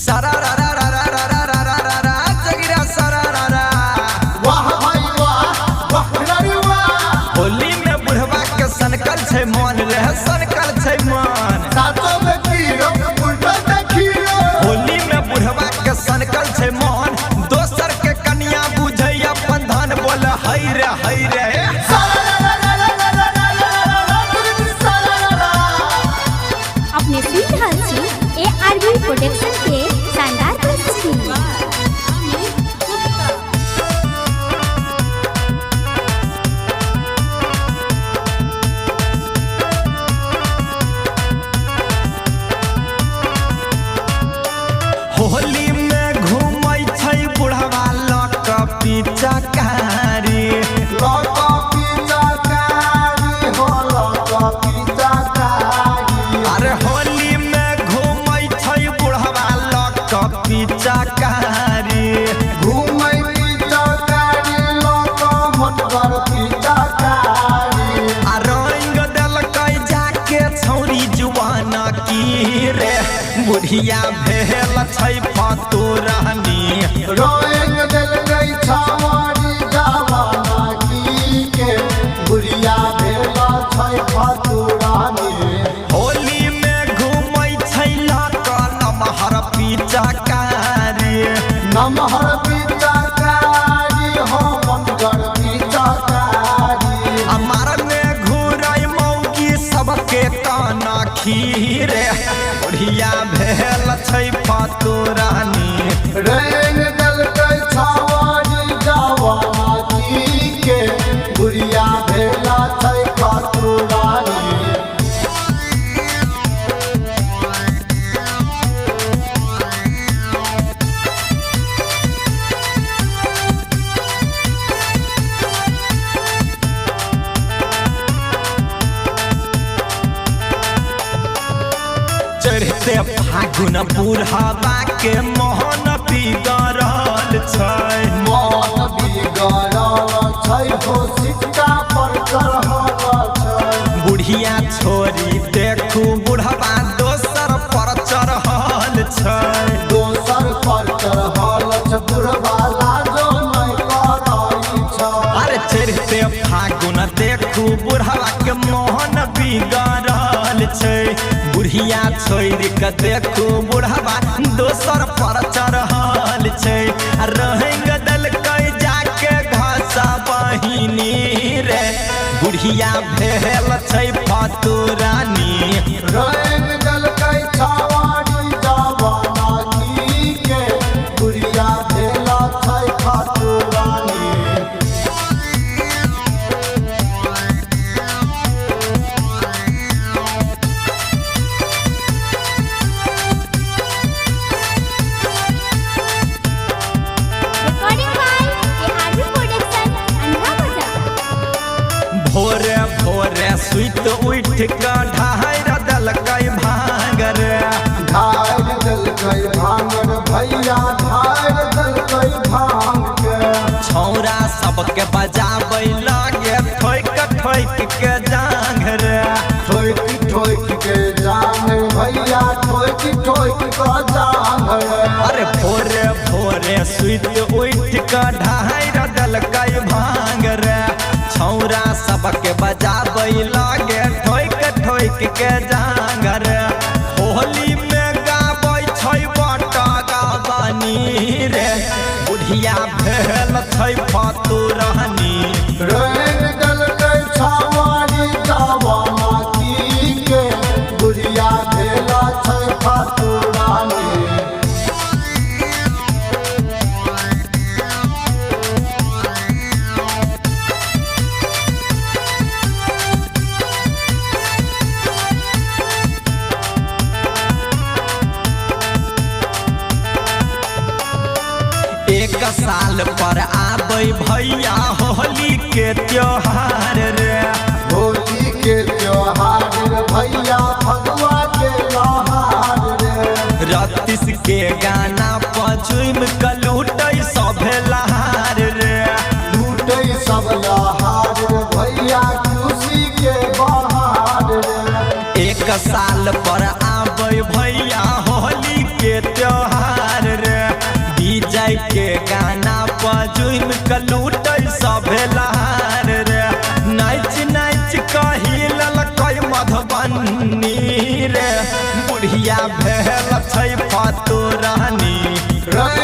सारा रा रा रा रा रा रा रा रा रा जगिरा सारा रा रा वाह भाई वाह रे वाह। होली में बुढ़वा के सनकल छै मन रे सनकल छै मन सातो में कीरो उल्टा देखियो। होली में बुढ़वा के सनकल छै मन दोसर के कन्या बुझै अपन धन बोल हई रे अपने सुन रहल छी ARV प्रोडक्शन के शानदार प्रस्तुति। होली में घूमै छै बुढ़वा लक पीछा कारी लौका पीछा कारी हो लौका पीछा कारी। अरे होली में घूमै छै बुढ़वा लक पीछा कारी घूमै पीछा कारी लौका मोटगर पीछा कारी। आ रंग देलकै जाके छौरी जुआन की रे बुढ़िया भेल छै फतुरानी रोएंग दिल गई छावारी जवाना की के बुढ़िया भेला छै फतुरानी। होली में घूमै छै लक नमहर पीछा कारी नमहर पीछा कारी हो मोटगर पीछा कारी। हमार में घूरै मौगी सबके काना खीरे बुढ़िया भेल छै फतुरानी रेंग दिल गई छावारी जवाना की के बुढ़िया भेला छै फतुरानी। चढ़ते फागुन बुढ़ावा के मोहन बिगड़ल छै मन बिगड़ल छै हो सिक्का पर चढ़ल छै। बुढ़िया छोरी देखू बुढ़वा दोसर पर चढ़ल छै दोसर पर चढ़ल छै बुढ़वा लाजो नहीं करई छै। अरे चढ़ते फागुन देखू बुढ़वा के मोहन बिगड़ल छै बुढ़िया छोड़ के देखू बुढ़वा दोसर पर चढ़ल छै रहेंग दलकै जाके घासा बहिनी रे बुढ़िया भेल छै फतुरानी रेंग दलकै छावारी जवाना की के बुढ़िया भेला छै फतुरानी। रिकॉर्डिंग बाय ARV प्रोडक्शन अंधा बाजार। भोरे भोरे सुइत उठ के ढार दलकै भांगर ढार दलकै भांगर भैया ढार दलकै भांग के। छौरा सबके बजाबै लगे ठोक के जांघर ठोक ठोक के जांग भैया ठोक ठोक के जांग। अरे भोरे भोरे सुइत उठ के ढार दलकै भांगर छौरा सबके बजाबै लगे ठोक के जांगर होली में गाबै छै बटा गाबानी रे बुढ़िया भेल छै फतुरानी रेंग दलकै छावारी जवाना की के बुढ़िया भेला छै फतुरानी। एक साल पर आबै भैया होली के त्योहार रे होली के त्योहार रे भैया फगुआ के लहार रे। रत्तीस के गाना पचुम के लूटै सभे लहार रे लूटै सब लहार रे भैया खुशी के बहार रे। एक साल पर आबै भैया होली के त्योहार के गाना पजुम के लूटे सभे लहार रे नाच नाच कही ललकै मधुबनी रे बुढ़िया भेल छै फतुरानी रे